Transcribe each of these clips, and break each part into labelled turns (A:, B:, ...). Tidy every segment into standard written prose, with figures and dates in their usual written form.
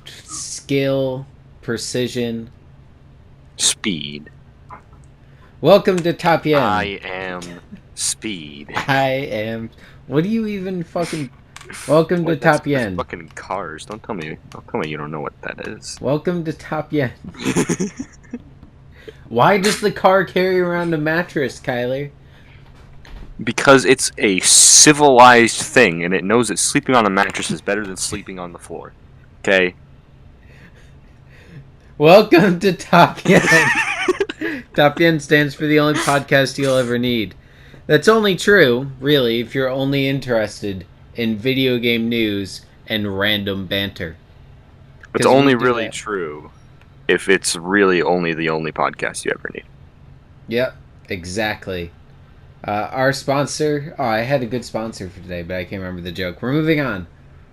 A: skill, precision.
B: Speed.
A: Welcome to Top.E.N.
B: I am speed.
A: I am. What do you even fucking? Welcome to
B: What? That's
A: Top.E.N.
B: fucking cars. Don't tell me. Don't tell me you don't know what that is.
A: Welcome to Top.E.N. Why does the car carry around a mattress, Kyler?
B: Because it's a civilized thing, and it knows that sleeping on a mattress is better than sleeping on the floor. Okay.
A: Welcome to Top.E.N. Top.E.N. stands for the only podcast you'll ever need. That's only true, really, if you're only interested in video game news and random banter.
B: It's
A: 'Cause we
B: only
A: do
B: really
A: that.
B: true if it's really only the only podcast you ever need.
A: Yep, exactly. Our sponsor. Oh, I had a good sponsor for today, but I can't remember the joke. We're moving on.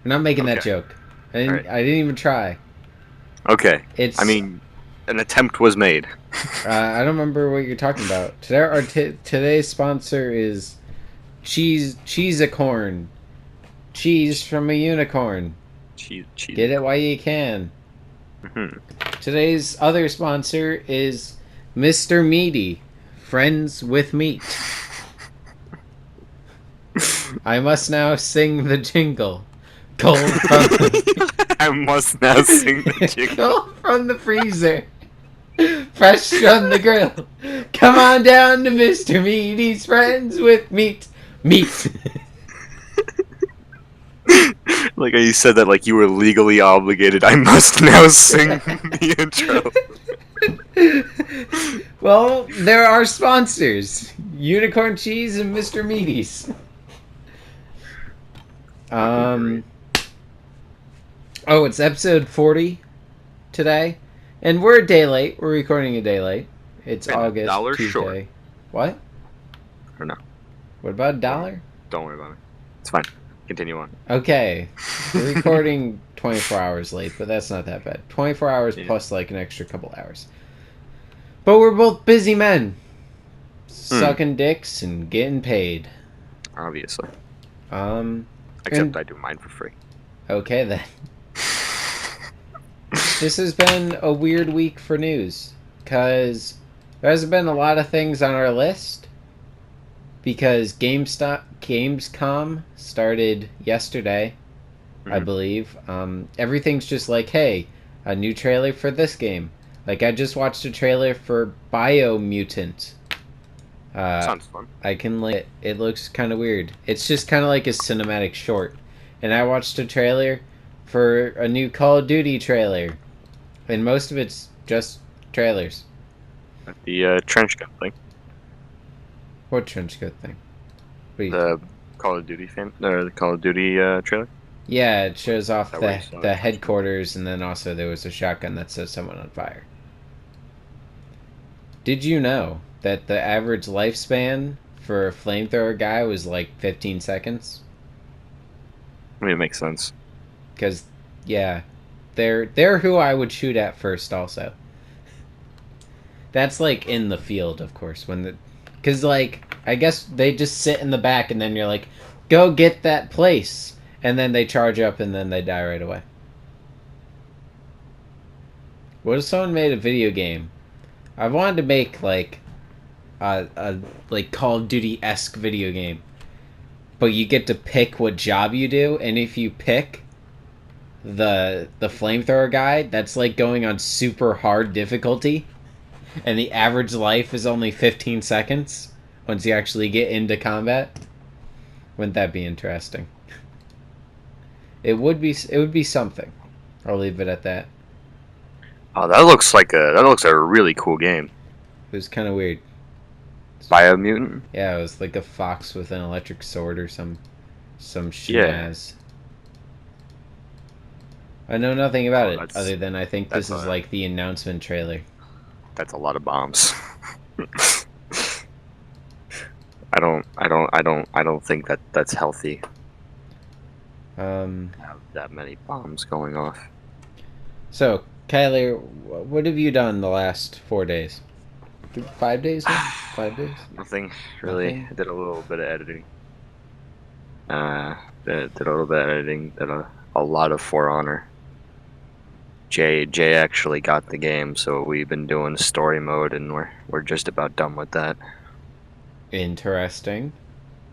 A: We're not making that
B: Okay.
A: joke.
B: All right.
A: I didn't even try.
B: Okay.
A: It's.
B: I mean, an attempt was made.
A: I don't remember what you're talking about. Today's sponsor is Cheese-a-corn. Cheese from a unicorn.
B: Cheese.
A: Get it while you can.
B: Mm-hmm.
A: Today's other sponsor is Mr. Meaty, Friends with Meat. I must now sing the jingle. Cold from the
B: I must now sing the jingle.
A: cold from the freezer. Fresh on the grill. Come on down to Mr. Meaty's Friends with Meat. Meat.
B: Like you said that like you were legally obligated. I must now sing the intro.
A: Well, there are sponsors. Unicorn Cheese and Mr. Meaty's. Oh, it's episode 40 today. And we're a day late. We're recording a day late. It's
B: And
A: August
B: $1
A: Tuesday.
B: short.
A: What?
B: I don't know.
A: What about $1?
B: Don't worry about it. It's fine. Continue on.
A: Okay. We're recording 24 hours late, but that's not that bad. 24 hours
B: Yeah.
A: plus like an extra couple hours. But we're both busy men. Sucking dicks and getting paid.
B: Obviously.
A: Um,
B: Except I do mine for free.
A: okay then. This has been a weird week for news. Because there hasn't been a lot of things on our list. Because Gamescom started yesterday, I believe. Everything's just like, hey, a new trailer for this game. Like, I just watched a trailer for Biomutant.
B: Sounds fun.
A: I can like it looks kind of weird. It's just kind of like a cinematic short. And I watched a trailer for a new Call of Duty trailer. And most of it's just trailers.
B: The trench coat thing.
A: What trench coat thing? What
B: The Call of Duty the Call of Duty trailer.
A: Yeah, it shows off
B: That way you saw
A: the
B: it.
A: headquarters, and then also there was a shotgun that set someone on fire. Did you know that the average lifespan for a flamethrower guy was like 15 seconds?
B: I mean, it makes sense.
A: Because, yeah, they're who I would shoot at first. Also, that's like in the field, of course. Because like I guess they just sit in the back, and then you're like, go get that place, and then they charge up, and then they die right away. What if someone made a video game? I wanted to make like a like Call of Duty-esque video game, but you get to pick what job you do, and if you pick the flamethrower guy, that's like going on super hard difficulty, and the average life is only 15 seconds once you actually get into combat. Wouldn't that be interesting? It would be something. I'll leave it at that.
B: Oh, that looks like a really cool game.
A: It was kind of weird.
B: Biomutant.
A: Yeah, it was like a fox with an electric sword or some
B: Yeah.
A: shenanigans. I know nothing about it
B: that's-
A: other than I think this
B: that's
A: is
B: a-
A: like the announcement trailer.
B: That's a lot of bombs. I don't think that's healthy. Have that many bombs going off.
A: So, Kyler, what have you done the last 4 days? 5 days now? 5 days?
B: Nothing really.
A: Nothing?
B: I did a little bit of editing. Did a little bit of editing. Did a lot of For Honor. Jay actually got the game, so we've been doing story mode, and we're just about done with that.
A: Interesting.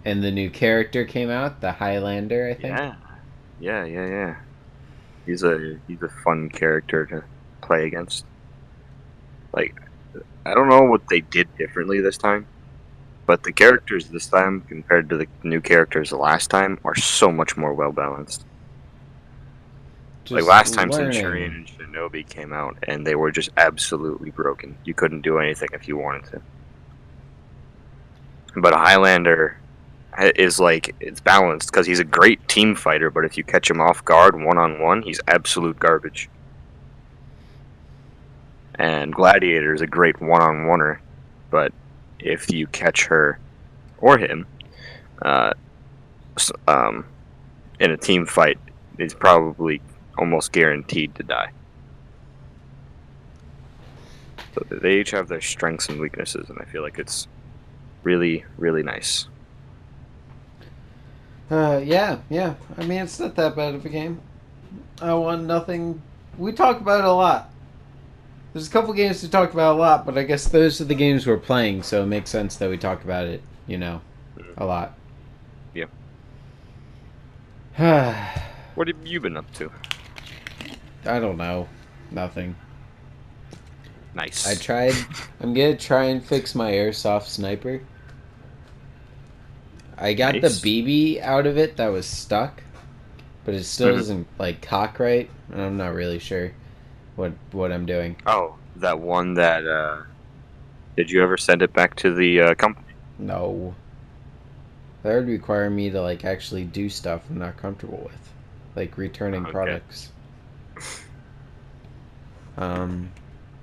A: And the new character came out, the Highlander, I think.
B: Yeah. He's a fun character to play against. Like, I don't know what they did differently this time, but the characters this time compared to the new characters the last time are so much more well balanced. Like
A: Just
B: last time Centurion
A: learning.
B: and Shinobi came out and they were just absolutely broken. You couldn't do anything if you wanted to. But a Highlander is like, it's balanced because he's a great team fighter, but if you catch him off guard one-on-one, he's absolute garbage. And Gladiator is a great one-on-oneer, but if you catch her or him uh, in a team fight, he's probably almost guaranteed to die. So they each have their strengths and weaknesses, and I feel like it's really, really nice.
A: Yeah. I mean, it's not that bad of a game. I want nothing. We talk about it a lot. There's a couple games to talk about a lot, but I guess those are the games we're playing, so it makes sense that we talk about it, a lot.
B: Yeah.
A: I
B: What have you been up to?
A: don't know. Nothing.
B: Nice.
A: I'm gonna try and fix my airsoft sniper. I got
B: Nice.
A: the BB out of it that was stuck, but it still doesn't like cock right, and I'm not really sure what I'm doing.
B: Oh, that one that. Did you ever send it back to the company?
A: No, that would require me to like actually do stuff I'm not comfortable with, like returning
B: Okay.
A: products.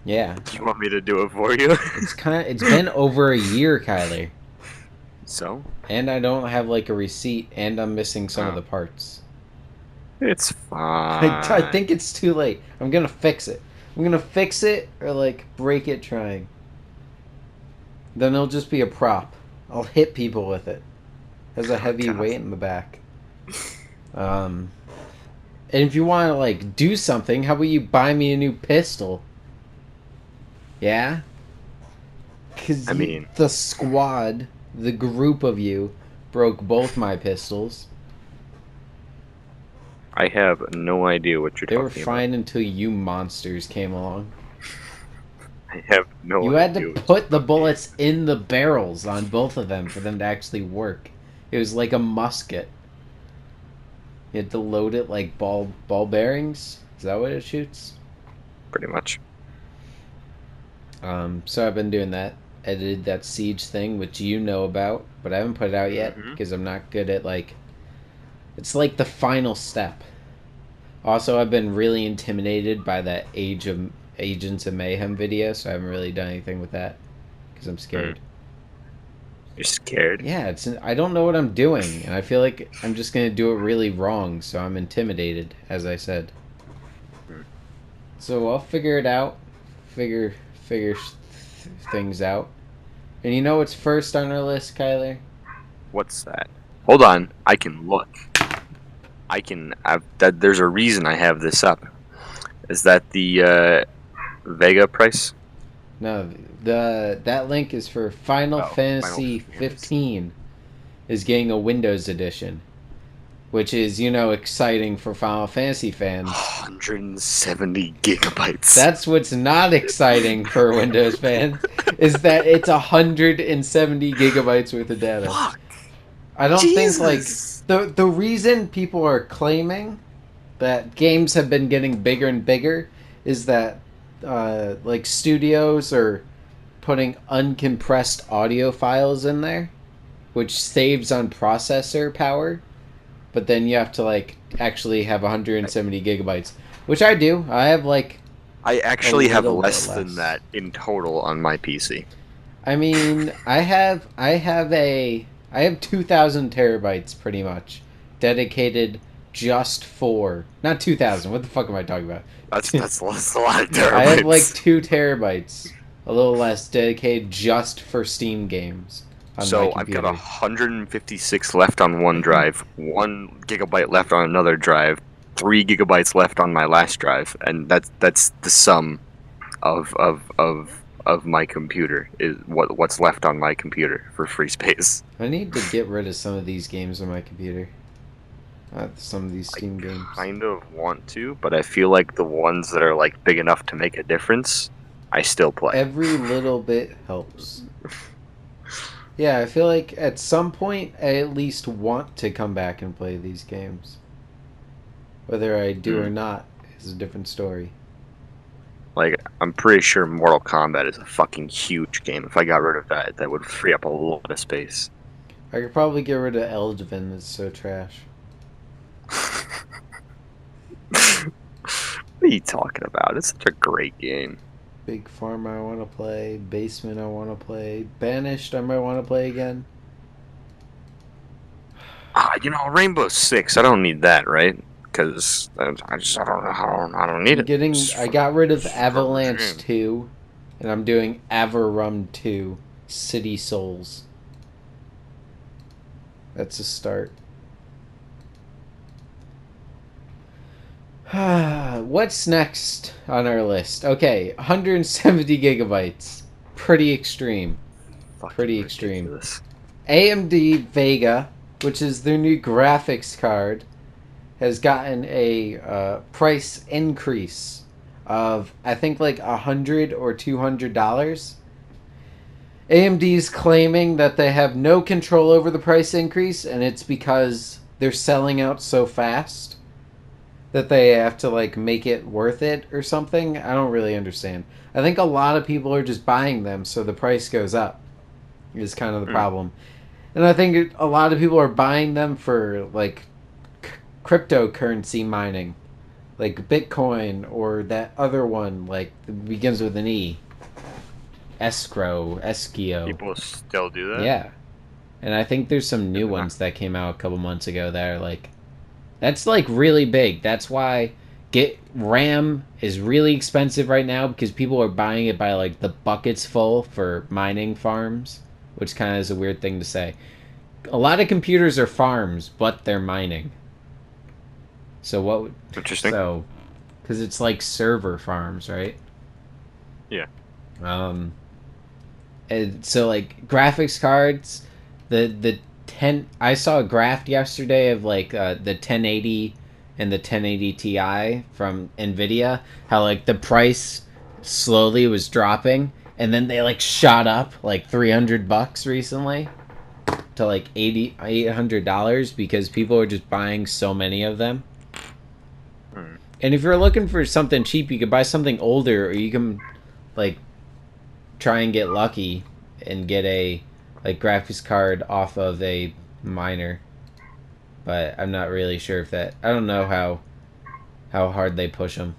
A: Yeah.
B: You want me to do it for you?
A: It's been over a year, Kyler,
B: So?
A: and I don't have like a receipt, and I'm missing some of
B: Oh.
A: the parts.
B: It's fine.
A: I think it's too late. I'm gonna fix it. I'm gonna fix it or like break it trying. Then it'll just be a prop. I'll hit people with it. Has a heavy
B: God.
A: weight in the back. And if you want to like do something, how about you buy me a new pistol? Yeah. Because
B: I mean,
A: the squad, the group of you, broke both my pistols.
B: I have no idea what you're
A: They were
B: talking
A: fine until you monsters came along.
B: about. I have no
A: You
B: idea.
A: had to
B: what
A: put the
B: you're talking
A: bullets in the barrels on both of them for them to actually work. It was like a musket. You had to load it like ball bearings. Is that what it shoots?
B: about. Pretty much.
A: So I've been doing that. Edited that siege thing, which you know about, but I haven't put it out yet
B: Mhm.
A: because I'm not good at like. It's like the final step. Also, I've been really intimidated by that Agents of Mayhem video, so I haven't really done anything with that because I'm scared.
B: You're scared?
A: Yeah, I don't know what I'm doing, and I feel like I'm just gonna do it really wrong, so I'm intimidated, as I said.
B: Hmm.
A: So I'll figure it out, figure things out. And you know what's first on our list, Kyler?
B: What's that? Hold on. I can look. There's a reason I have this up. Is that the Vega price?
A: No, that link is for Final Fantasy
B: Final
A: 15 is getting a Windows edition, which is exciting for Final Fantasy fans.
B: 170 gigabytes.
A: That's what's not exciting for Windows fans is that it's 170 gigabytes worth of data.
B: Fuck.
A: I don't think like
B: Jesus.
A: the reason people are claiming that games have been getting bigger and bigger is that like studios are putting uncompressed audio files in there, which saves on processor power, but then you have to like actually have 170 gigabytes, which I do. I have like
B: I actually have
A: little bit
B: less than
A: less.
B: that in total on my PC.
A: I mean, I have 2,000 terabytes pretty much dedicated just for not 2,000. What the fuck am I talking about?
B: That's a lot of terabytes.
A: I have like 2 terabytes, a little less dedicated just for Steam games on my
B: So I've
A: computer.
B: got 156 left on one drive, 1 gigabyte left on another drive, 3 gigabytes left on my last drive, and that's the sum of my computer is what's left on my computer for free space.
A: I need to get rid of some of these games on my computer. Some of these
B: I
A: Steam games.
B: kind of want to, but I feel like the ones that are like big enough to make a difference, I still play.
A: Every little bit helps. Yeah, I feel like at some point I at least want to come back and play these games. Whether I do or
B: Mm.
A: not is a different story.
B: Like, I'm pretty sure Mortal Kombat is a fucking huge game. If I got rid of that, that would free up a lot of space.
A: I could probably get rid of Eldiven, it's so trash.
B: What are you talking about? It's such a great game.
A: Big Farm I want to play. Basement I want to play. Banished I might want to play again.
B: Rainbow Six. I don't need that, right? Because I don't know how I don't need
A: I'm
B: it.
A: getting. I got rid of
B: It's a garbage
A: Avalanche
B: game.
A: 2, and I'm doing Avarum 2 City Souls. That's a start. What's next on our list? Okay, 170 gigabytes. Pretty extreme.
B: Fucking
A: Pretty extreme.
B: ridiculous.
A: AMD Vega, which is their new graphics card, has gotten a price increase of I think like $100 or $200. AMD's claiming that they have no control over the price increase, and it's because they're selling out so fast that they have to like make it worth it or something. I don't really understand. I think a lot of people are just buying them, so the price goes up. Is kind of the
B: Hmm.
A: problem, and I think a lot of people are buying them for like cryptocurrency mining, like Bitcoin or that other one like begins with an E. Esquio.
B: People still do that?
A: Yeah, and I think there's some
B: Good
A: new
B: to know.
A: ones that came out a couple months ago that are like that's like really big. That's why get RAM is really expensive right now because people are buying it by like the buckets full for mining farms, which kind of is a weird thing to say. A lot of computers are farms, but they're mining. So what?
B: Interesting.
A: So because it's like server farms, right?
B: Yeah.
A: Um, and so like graphics cards, the 10. I saw a graph yesterday of like the 1080 and the 1080 Ti from Nvidia. How like the price slowly was dropping, and then they like shot up like $300 recently to like $800 because people are just buying so many of them.
B: Hmm.
A: And if you're looking for something cheap, you could buy something older, or you can like try and get lucky and get a like graphics card off of a miner. But I'm not really sure if that. I don't know how hard they push them.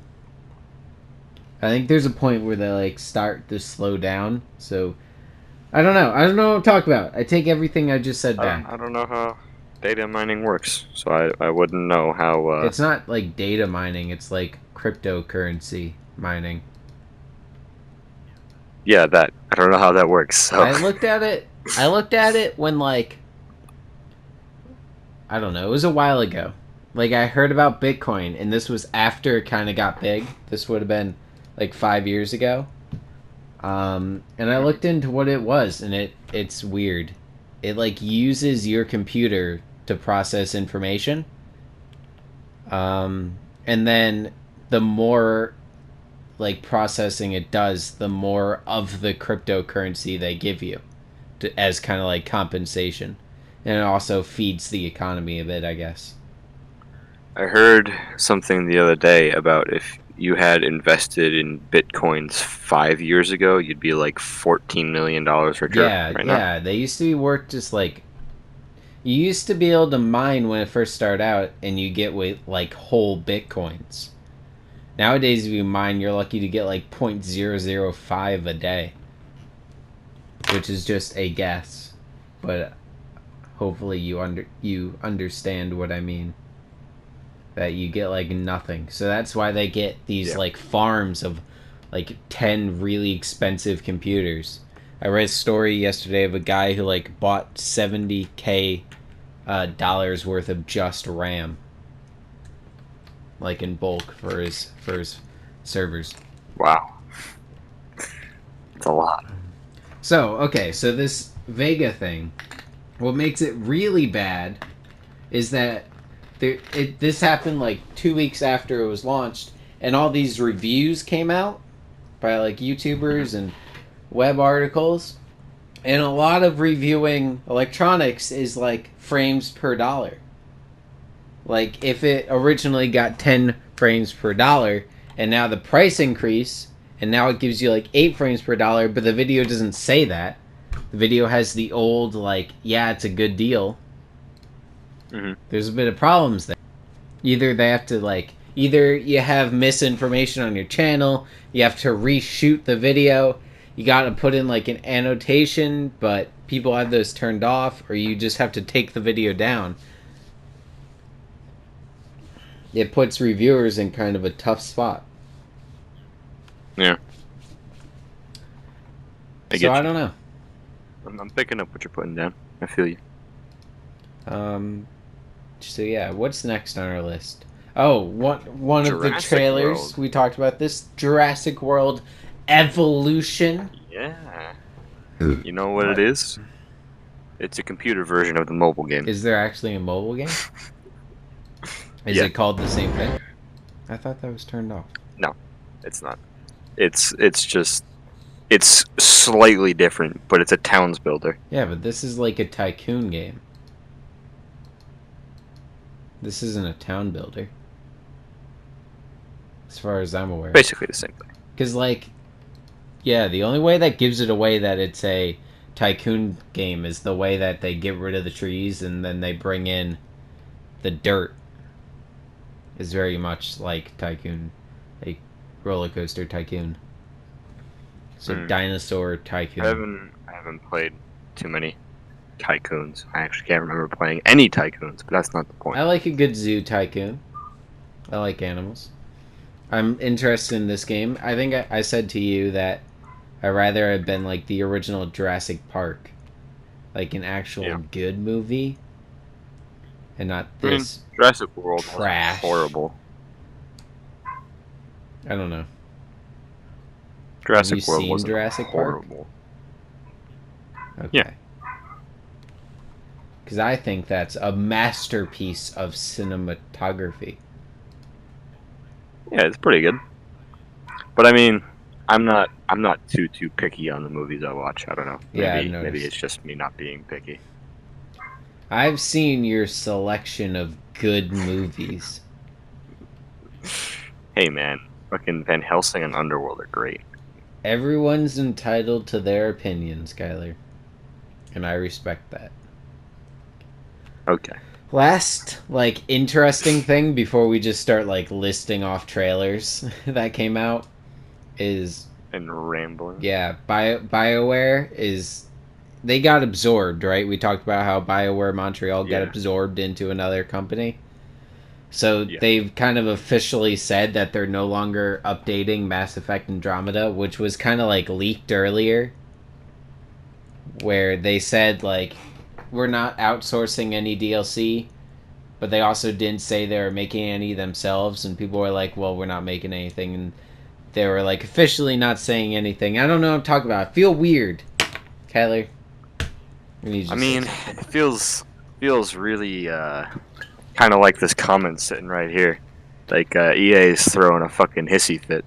A: I think there's a point where they like start to slow down. So I don't know. I don't know what I'm talking about. I take everything I just said back.
B: I don't know how data mining works, so I wouldn't know how.
A: It's not like data mining. It's like cryptocurrency mining.
B: Yeah, that I don't know how that works. So
A: I looked at it. I looked at it when like I don't know. It was a while ago. Like I heard about Bitcoin, and this was after it kind of got big. This would have been like 5 years ago. And I
B: Mhm.
A: looked into what it was, and it's weird. It like uses your computer to process information. And then the more like processing it does, the more of the cryptocurrency they give you as kind of like compensation. And it also feeds the economy a bit, I guess.
B: I heard something the other day about if you had invested in bitcoins 5 years ago, you'd be like $14 million richer
A: Yeah,
B: right now.
A: yeah. They used to be worth just like you used to be able to mine when it first started out, and you get with like whole bitcoins. Nowadays, if you mine, you're lucky to get like 0.005 a day, which is just a guess. But hopefully, you understand what I mean. That you get like nothing. So that's why they get these
B: Yeah.
A: like farms of like 10 really expensive computers. I read a story yesterday of a guy who like bought 70K dollars worth of just RAM. like in bulk for his servers.
B: Wow, it's a lot.
A: So okay, so this Vega thing, what makes it really bad is that this happened like 2 weeks after it was launched, and all these reviews came out by like YouTubers and web articles, and a lot of reviewing electronics is like frames per dollar. Like if it originally got 10 frames per dollar, and now the price increase, and now it gives you like 8 frames per dollar, but the video doesn't say that. The video has the old like, yeah, it's a good deal.
B: Mm-hmm.
A: There's a bit of problems there. Either they have to like, either you have misinformation on your channel, you have to reshoot the video, you got to put in like an annotation, but people have those turned off, or you just have to take the video down. It puts reviewers in kind of a tough spot.
B: Yeah.
A: I don't know.
B: I'm picking up what you're putting down. I feel you.
A: So yeah, what's next on our list? Oh, one of the
B: Jurassic
A: trailers
B: World.
A: we talked about this Jurassic World Evolution.
B: Yeah. You know what it is? It's a computer version of the mobile game.
A: Is there actually a mobile game? Is
B: Yeah.
A: it called the same thing? I thought that was turned off.
B: No, it's not. It's just it's slightly different, but it's a towns builder.
A: Yeah, but this is like a tycoon game. This isn't a town builder. As far as I'm aware.
B: Basically the same thing.
A: Because, like, yeah, the only way that gives it away that it's a tycoon game is the way that they get rid of the trees and then they bring in the dirt. Is very much like Tycoon, like Roller Coaster Tycoon. So Dinosaur Tycoon.
B: I haven't played too many tycoons. I actually can't remember playing any tycoons, but that's not the point.
A: I like a good zoo tycoon. I like animals. I'm interested in this game. I think I said to you that I'd rather have been like the original Jurassic Park, like an actual good movie, and not this
B: Jurassic World
A: trash.
B: Was horrible.
A: I don't know.
B: Jurassic
A: Have you
B: World
A: seen
B: was
A: Jurassic
B: horrible.
A: Park? Okay.
B: Yeah.
A: Because I think that's a masterpiece of cinematography.
B: Yeah, it's pretty good. But I mean, I'm not too picky on the movies I watch. I don't know. Maybe it's just me not being picky.
A: I've seen your selection of good movies.
B: Hey man, fucking Van Helsing and Underworld are great.
A: Everyone's entitled to their opinion, Skylar. And I respect that.
B: Okay.
A: Last, like, interesting thing before we just start, like, listing off trailers that came out is...
B: And rambling.
A: Yeah, Bioware is... They got absorbed, right? We talked about how Bioware Montreal got absorbed into another company. So they've kind of officially said that they're no longer updating Mass Effect Andromeda, which was kind of, like, leaked earlier. Where they said, like... We're not outsourcing any DLC, but they also didn't say they were making any themselves, and people were like, well, we're not making anything, and they were like officially not saying anything. I don't know what I'm talking about. I feel weird. Kyler?
B: I mean, it feels really kind of like this comment sitting right here. Like EA is throwing a fucking hissy fit.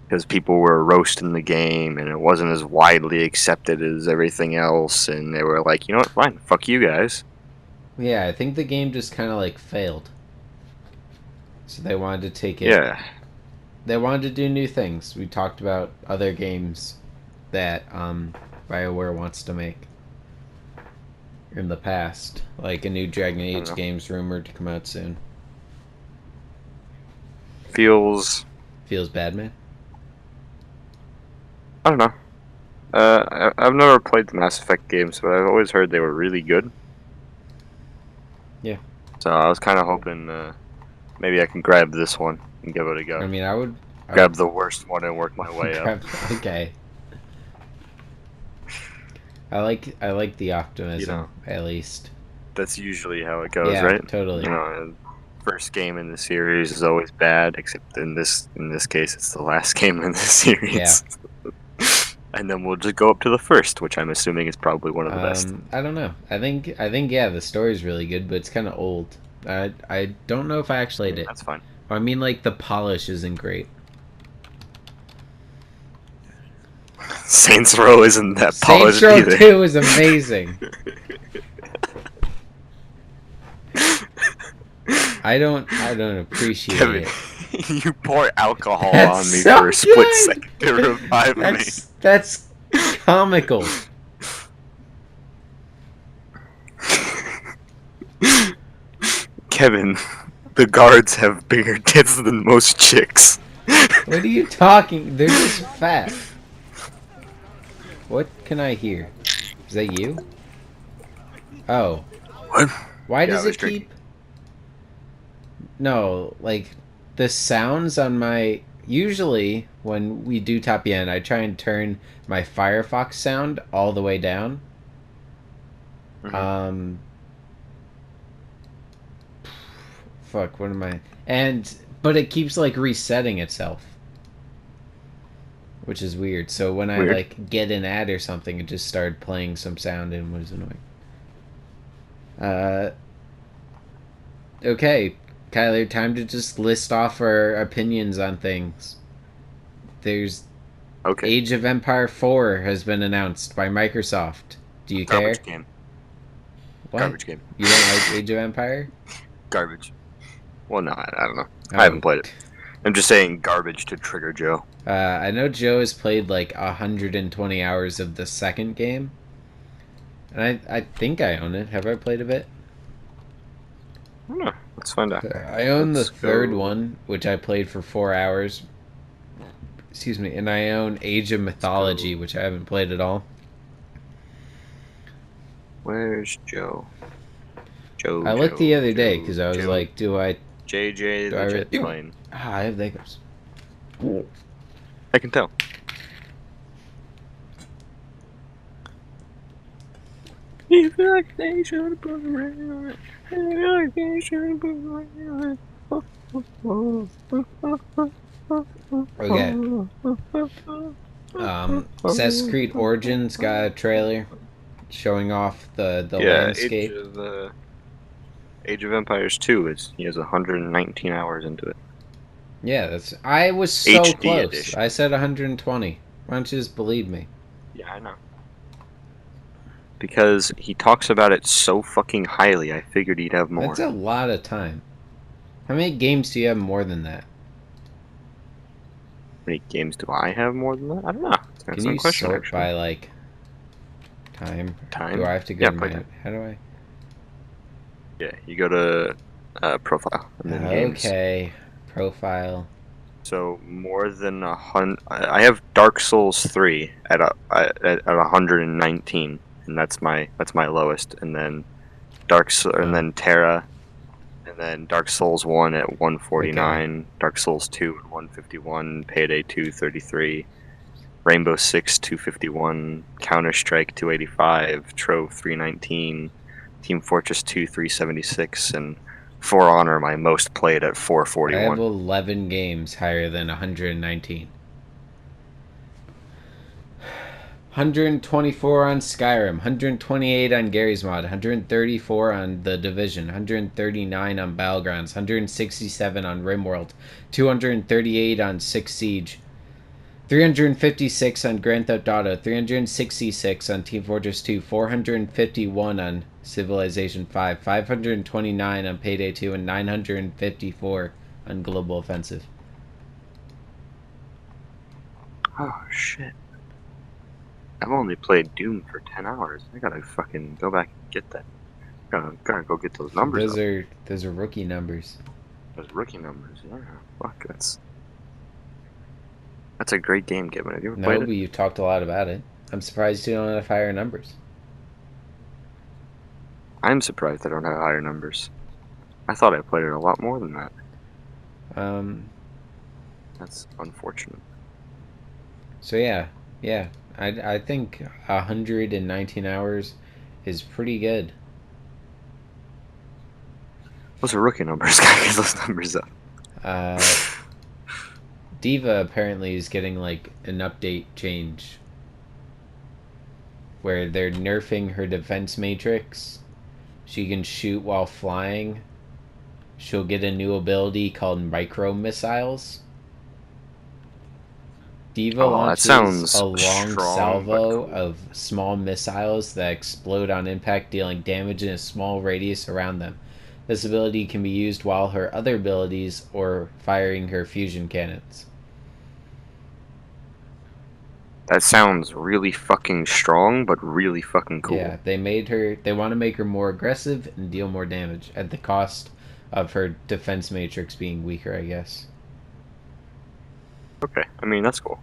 B: Because people were roasting the game and it wasn't as widely accepted as everything else, and they were like, you know what, fine, fuck you guys.
A: Yeah, I think the game just kind of like failed. So they wanted to take it.
B: Yeah.
A: They wanted to do new things. We talked about other games that BioWare wants to make in the past. Like a new Dragon Age game's rumored to come out soon.
B: Feels
A: bad, man?
B: I don't know. I've never played the Mass Effect games, but I've always heard they were really good.
A: Yeah.
B: So I was kind of hoping maybe I can grab this one and give it a go.
A: I mean, I would
B: grab the worst one and work my way up.
A: Okay. I like the optimism, at least.
B: That's usually how it goes, right?
A: Totally.
B: first game in the series is always bad, except in this case, it's the last game in the
A: Yeah.
B: series. And then we'll just go up to the first, which I'm assuming is probably one of the best.
A: I don't know. I think yeah, the story's really good, but it's kind of old. I don't know if I actually did.
B: That's fine.
A: I mean, like the polish isn't great.
B: Saints Row isn't that
A: Saints
B: polished
A: Row
B: either.
A: 2 is amazing. I don't appreciate
B: Kevin,
A: it.
B: you pour alcohol
A: That's
B: on me for
A: so
B: a split
A: good.
B: second to revive me.
A: That's comical.
B: Kevin, the guards have bigger tits than most chicks.
A: What are you talking? They're just fat. What can I hear? Is that you? Oh.
B: What?
A: Why
B: Yeah, I
A: does
B: was
A: it
B: drinking.
A: keep... No, like, the sounds on my... Usually, when we do T.O.P.E.N, I try and turn my Firefox sound all the way down.
B: Mm-hmm.
A: Um... Fuck, what am I... And... But it keeps, like, resetting itself. Which is weird. So when I,
B: Weird.
A: like, get an ad or something, it just started playing some sound and was annoying. Uh... Okay, Kyler, time to just list off our opinions on things. There's
B: Okay.
A: Age of Empire 4 has been announced by Microsoft. Do you care?
B: Garbage game.
A: What?
B: Garbage game.
A: You don't like Age of Empire?
B: Garbage. Well, no, I don't know. I
A: Oh.
B: haven't played it. I'm just saying garbage to trigger Joe.
A: I know Joe has played like 120 hours of the second game. And I think I own it. Have I played a bit?
B: I don't know. Let's find out.
A: I own the
B: Let's
A: third
B: go.
A: one, which I played for 4 hours. Excuse me. And I own Age of
B: Let's go.
A: Mythology, which I haven't played at all.
B: Where's Joe? Joe,
A: I looked the
B: Joe,
A: other day
B: Joe,
A: because I was
B: Joe.
A: like, do I
B: JJ
A: do I
B: the
A: really?
B: jet plane.
A: Ah, I have Legos.
B: I can tell. You feel like they should have put around. You feel like they should have put around.
A: Okay. Assassin's Creed Origins got a trailer showing off the
B: Yeah,
A: landscape.
B: Age of Empires 2 is he has 119 hours into it.
A: Yeah, that's. I was so
B: HD
A: close.
B: edition.
A: I said 120. Why don't you just believe me?
B: Yeah, I know. Because he talks about it so fucking highly, I figured he'd have
A: That's
B: more.
A: a lot of time. How many games do you have more than that?
B: How many games do I have more than that? I don't know. That's an
A: Can you
B: excellent question,
A: sort
B: actually.
A: by like time? Do
B: Time?
A: I have to go
B: Yeah,
A: to my?
B: playtime.
A: How do I?
B: Yeah, you go to profile and then games.
A: Okay, profile.
B: So more than 100. I have Dark Souls 3 at 119, and that's my lowest. And then and
A: Oh,
B: then Terra, and then Dark Souls 1 at
A: okay.
B: 149, Dark Souls 2 at 151, Payday 2 33, Rainbow Six 251, Counter Strike 285, Trove 319, Team Fortress 2 376, and For Honor my most played at
A: I have
B: 441.
A: 11 games higher than 119. 124 on Skyrim, 128 on Gary's Mod, 134 on The Division, 139 on Battlegrounds, 167 on RimWorld, 238 on Six Siege, 356 on Grand Theft Auto, 366 on Team Fortress 2, 451 on Civilization 5, 529 on Payday 2, and 954 on Global Offensive.
B: Oh shit. I've only played Doom for 10 hours. I gotta fucking go back and get that. Gotta go get those numbers
A: Those
B: up.
A: are rookie numbers.
B: Those rookie numbers. Yeah. Fuck, that's a great game, Kevin. Have you ever
A: No,
B: played it?
A: but you've talked a lot about it. I'm surprised you don't have higher numbers.
B: I'm surprised I don't have higher numbers. I thought I played it a lot more than that.
A: Um,
B: That's unfortunate.
A: so yeah. I think 119 hours is pretty good.
B: What's a rookie number? Gotta get those numbers up.
A: Uh, Diva apparently is getting like an update change where they're nerfing her defense matrix. She can shoot while flying. She'll get a new ability called micro missiles. Diva
B: Oh, that
A: launches a
B: sounds
A: long
B: strong but
A: salvo
B: cool.
A: of small missiles that explode on impact, dealing damage in a small radius around them. This ability can be used while her other abilities or firing her fusion cannons.
B: That sounds really fucking strong, but really fucking
A: Yeah,
B: cool.
A: they want to make her more aggressive and deal more damage at the cost of her defense matrix being weaker, I guess.
B: Okay, I mean, that's cool.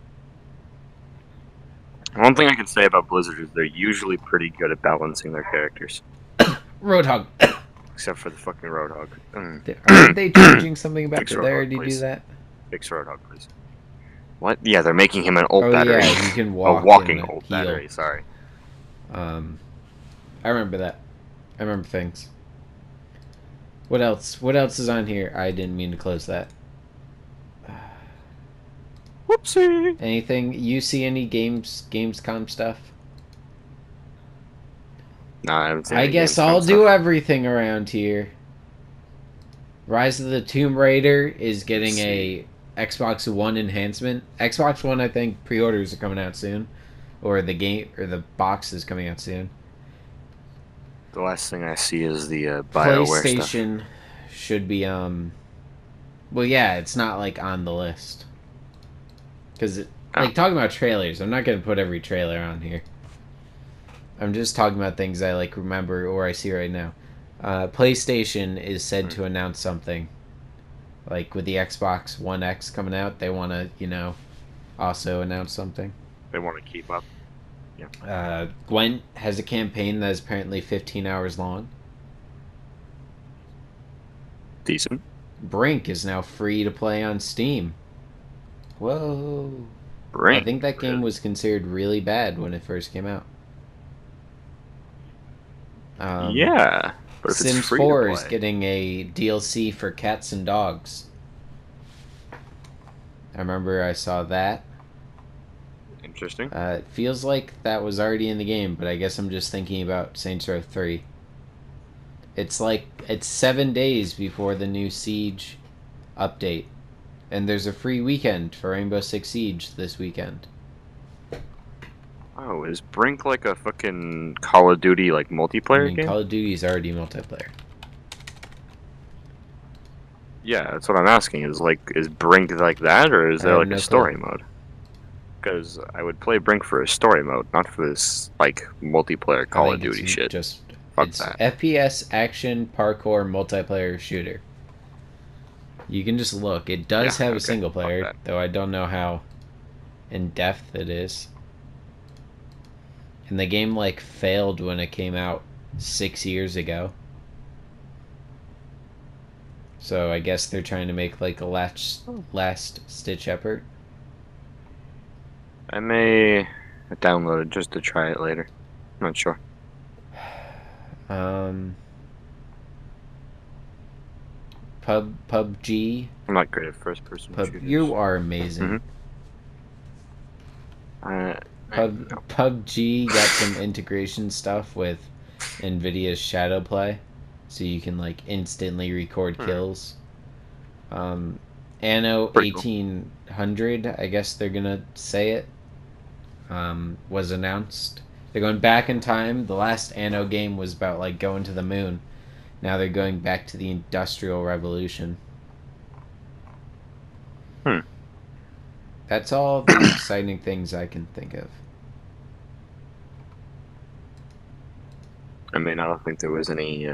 B: One thing I can say about Blizzard is they're usually pretty good at balancing their characters.
A: Roadhog.
B: Except for the fucking Roadhog.
A: Aren't they changing something about
B: Fix
A: that? They
B: Roadhog,
A: already do
B: please.
A: that?
B: Fix Roadhog, please. What? Yeah, they're making him an ult
A: Oh
B: battery.
A: yeah, you can
B: A
A: walk
B: walking
A: and
B: ult
A: heal.
B: battery, sorry.
A: I remember that. I remember things. What else? What else is on here? I didn't mean to close that.
B: Whoopsie!
A: Anything? You see any Gamescom stuff?
B: No, I haven't seen
A: I
B: any
A: guess
B: Gamescom
A: I'll do
B: stuff.
A: everything around here. Rise of the Tomb Raider is
B: Let's
A: getting
B: see.
A: a Xbox One enhancement. Xbox One, I think pre-orders are coming out soon, or the game or the box is coming out soon.
B: The last thing I see is the Bioware stuff.
A: PlayStation should be well, yeah, it's not like on the list because
B: Oh.
A: like talking about trailers. I'm not gonna put every trailer on here. I'm just talking about things I like remember or I see right now. PlayStation is said to announce something. Like with the Xbox One X coming out, they want to, also announce something.
B: They want to keep up. Yeah.
A: Gwent has a campaign that is apparently 15 hours long.
B: Decent.
A: Brink is now free to play on Steam. Whoa. I
B: Brink.
A: think that game
B: Really?
A: was considered really bad when it first came out.
B: Yeah. But if it's
A: Sims
B: free to
A: 4 is
B: play.
A: getting a DLC for cats and dogs. I remember I saw that.
B: Interesting.
A: It feels like that was already in the game, but I guess I'm just thinking about Saints Row 3. It's 7 days before the new Siege update. And there's a free weekend for Rainbow Six Siege this weekend.
B: Oh, is Brink like a fucking Call of Duty like
A: I
B: multiplayer
A: mean,
B: game?
A: Call of Duty is already multiplayer.
B: Yeah, that's what I'm asking. Is Brink like that, or is
A: I
B: there
A: have
B: like a
A: no clue.
B: story mode? Because I would play Brink for a story mode, not for this like multiplayer
A: I
B: Call of
A: think it's
B: Duty shit.
A: just
B: Fuck
A: it's
B: that.
A: FPS action parkour multiplayer shooter. You can just look. It
B: Yeah,
A: does have a
B: okay.
A: single
B: Fuck
A: player,
B: that.
A: though I don't know how in depth it is. And the game like failed when it came out 6 years ago. So I guess they're trying to make like a last stitch effort.
B: I may download it just to try it later. I'm not sure.
A: PUBG.
B: I'm not great at first-person shooters.
A: You are amazing. PUBG got some integration stuff with NVIDIA's Shadow Play, so you can like instantly record kills. Anno
B: Pretty cool.
A: 1800, I guess they're gonna say it, was announced. They're going back in time. The last Anno game was about like going to the moon. Now they're going back to the Industrial Revolution. That's all the exciting things I can think of.
B: I mean, I don't think there was any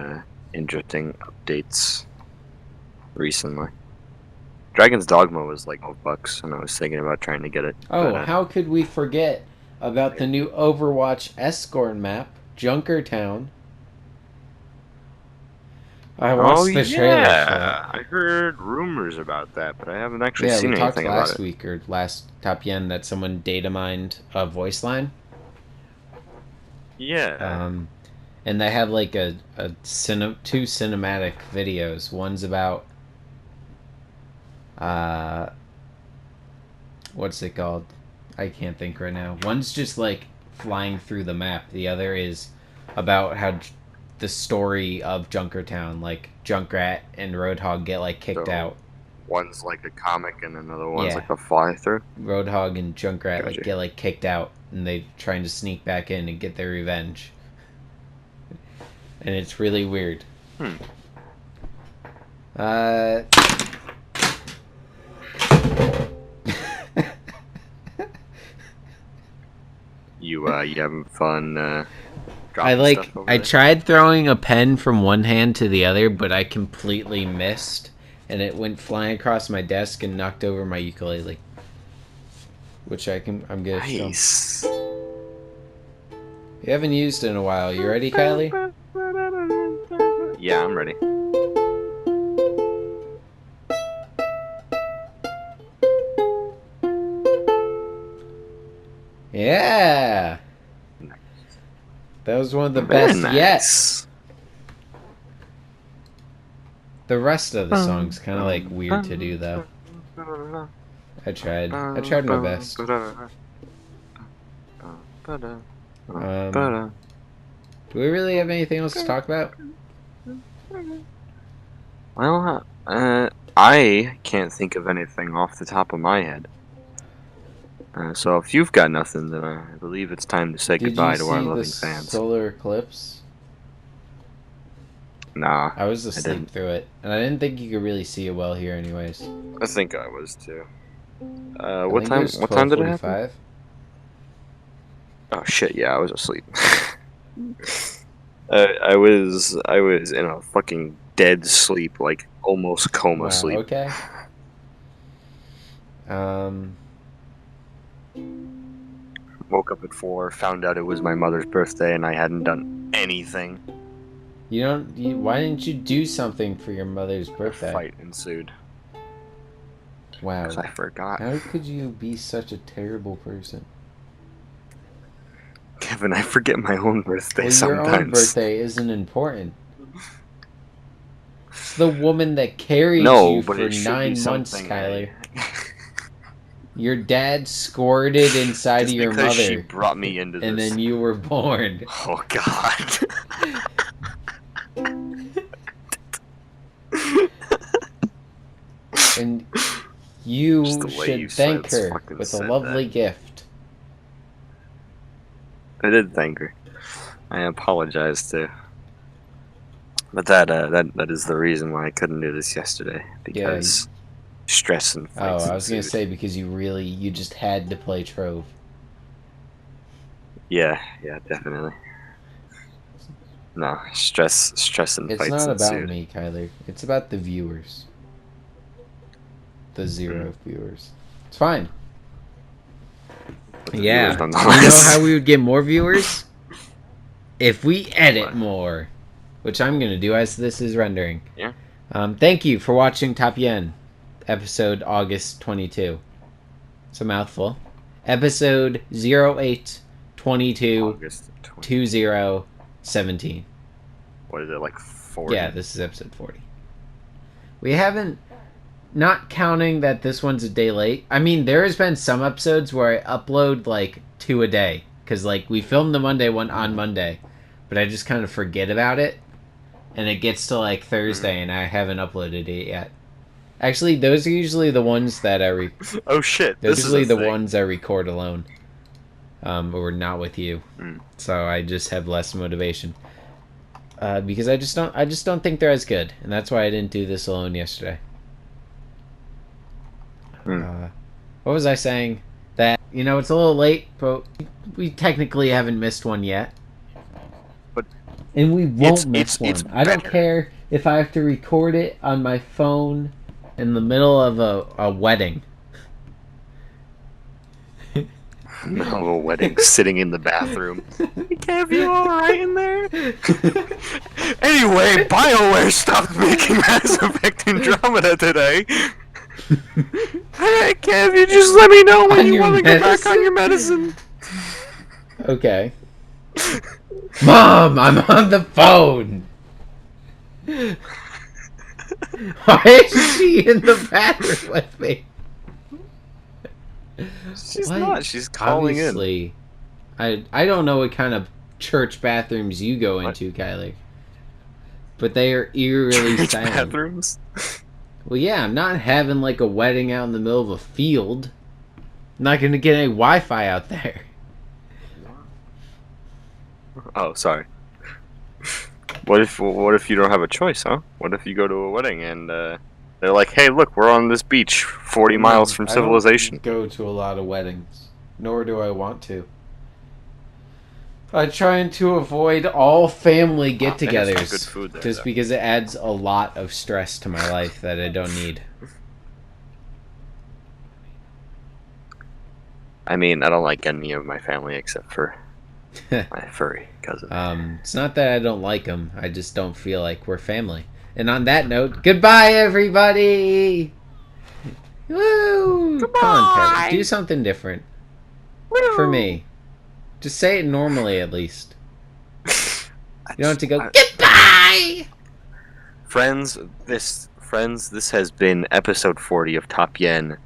B: interesting updates recently. Dragon's Dogma was like $12, and I was thinking about trying to get it.
A: Oh,
B: but,
A: how could we forget about the new Overwatch escort map, Junkertown? I watched the trailer for it.
B: I heard rumors about that, but I haven't actually
A: Yeah, we
B: seen
A: talked
B: anything about
A: last
B: it.
A: week or last T.O.P.E.N. that someone data mined a voice line.
B: Yeah.
A: and they have like two cinematic videos. One's about uh, what's it called? I can't think right now. One's just like flying through the map. The other is about how the story of Junkertown, like Junkrat and Roadhog get like kicked
B: So
A: out.
B: one's like a comic and another one's
A: Yeah,
B: like a fly through.
A: Roadhog and Junkrat like
B: Gotcha.
A: get like kicked out, and they trying to sneak back in and get their revenge. And it's really weird.
B: Hmm.
A: Uh.
B: You having fun
A: I
B: dropping stuff over
A: I
B: there?
A: tried throwing a pen from one hand to the other, but I completely missed, and it went flying across my desk and knocked over my ukulele, which I'm gonna show.
B: Nice.
A: You haven't used in a while. You ready, Kylie?
B: Yeah, I'm ready.
A: Yeah,
B: Nice.
A: that was one of the
B: Very
A: best yet.
B: nice.
A: The rest of the song's kind of like weird to do though. I tried my best. Do we really have anything else to talk about?
B: Well, I can't think of anything off the top of my head. So if you've got nothing, then I believe it's time to say
A: Did
B: goodbye
A: you
B: to our
A: see the
B: loving fans.
A: solar eclipse?
B: Nah,
A: I was
B: I
A: asleep
B: didn't.
A: through it, and I didn't think you could really see it well here, anyways.
B: I think I was too.
A: I
B: What
A: think
B: time?
A: it was
B: What time did it happen?
A: 12:45.
B: Oh shit! Yeah, I was asleep. I was in a fucking dead sleep, like almost coma
A: Wow.
B: sleep.
A: Okay.
B: Woke up at 4, found out it was my mother's birthday, and I hadn't done anything.
A: Why didn't you do something for your mother's
B: A
A: birthday?
B: fight ensued.
A: Wow.
B: Because I forgot.
A: How could you be such a terrible person?
B: Kevin, I forget my own birthday
A: Well,
B: sometimes.
A: your own birthday isn't important. It's the woman that carried
B: No,
A: you
B: but
A: for
B: it should be
A: 9 months,
B: something
A: Kyler.
B: I...
A: Your dad squirted inside of
B: Just
A: your
B: because she
A: mother,
B: brought me into
A: and
B: this.
A: then you were born.
B: Oh God.
A: And you
B: Just the way
A: should
B: you
A: thank
B: said-
A: her
B: fucking
A: with a
B: said
A: lovely gift.
B: I did thank her. I apologize too. But that is the reason why I couldn't do this yesterday, because stress and
A: Oh,
B: fights
A: I was gonna
B: ensued.
A: say because you just had to play Trove.
B: Yeah, definitely. No, stress and
A: It's
B: fights
A: not about
B: ensued.
A: me, Kyler. It's about the viewers. The 0 viewers. It's fine.
B: But the
A: Yeah.
B: viewers
A: You
B: nonetheless.
A: know how we would get more viewers? If we edit
B: What?
A: more. Which I'm going to do as this is rendering.
B: Yeah.
A: Thank you for watching T.O.P.E.N. Episode August 22. It's a mouthful. Episode 0822
B: August 20.
A: 2017.
B: What is it, like 40?
A: Yeah, this is episode 40. We haven't, not counting that this one's a day late. I mean, there has been some episodes where I upload like 2 a day. Because like we filmed the Monday one on Monday. But I just kind of forget about it. And it gets to like Thursday and I haven't uploaded it yet. Actually, those are usually the ones that
B: Oh shit!
A: those
B: This
A: are usually
B: is a
A: the
B: thing.
A: ones I record alone. Or not with you. So I just have less motivation. Because I just don't think they're as good, and that's why I didn't do this alone yesterday. What was I saying? That it's a little late, but we technically haven't missed one yet.
B: But
A: and we won't miss
B: it's
A: one. I don't
B: better.
A: care if I have to record it on my phone in the middle of a wedding.
B: No, a wedding, sitting in the bathroom. Hey, Kev, you alright in there? Anyway, Bioware stopped making Mass Effect Andromeda today. Alright, Kev, you just let me know when
A: On
B: you
A: your
B: want to get back on
A: medicine?
B: your medicine.
A: Okay. Mom, I'm on the phone. Why is she in the bathroom with me?
B: She's
A: What?
B: not. She's calling in.
A: Obviously, I don't know what kind of church bathrooms you go
B: What?
A: into, Kylie, but they are eerily
B: Church
A: silent.
B: bathrooms?
A: Well, yeah, I'm not having like a wedding out in the middle of a field. I'm not gonna get any Wi-Fi out there.
B: Oh, sorry. What if you don't have a choice, huh? What if you go to a wedding and they're like, "Hey, look, we're on this beach, 40 miles from
A: I
B: civilization."
A: don't go to a lot of weddings, nor do I want to. I'm trying to avoid all family
B: Wow, they have some good
A: get-togethers,
B: food there,
A: just
B: though.
A: because it adds a lot of stress to my life that I don't need.
B: I mean, I don't like any of my family except for my furry cousin.
A: It's not that I don't like them. I just don't feel like we're family. And on that note, goodbye, everybody. Woo! Come on, Kylie. Do something different for me. Just say it normally, at least. You don't have to go goodbye.
B: Friends, this has been episode 40 of T.O.P.E.N.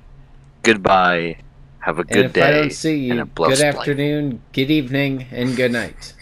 B: Goodbye. Have a
A: And
B: good
A: if I don't
B: day
A: see
B: and a
A: you, good
B: blessed life.
A: afternoon, good evening, and good night.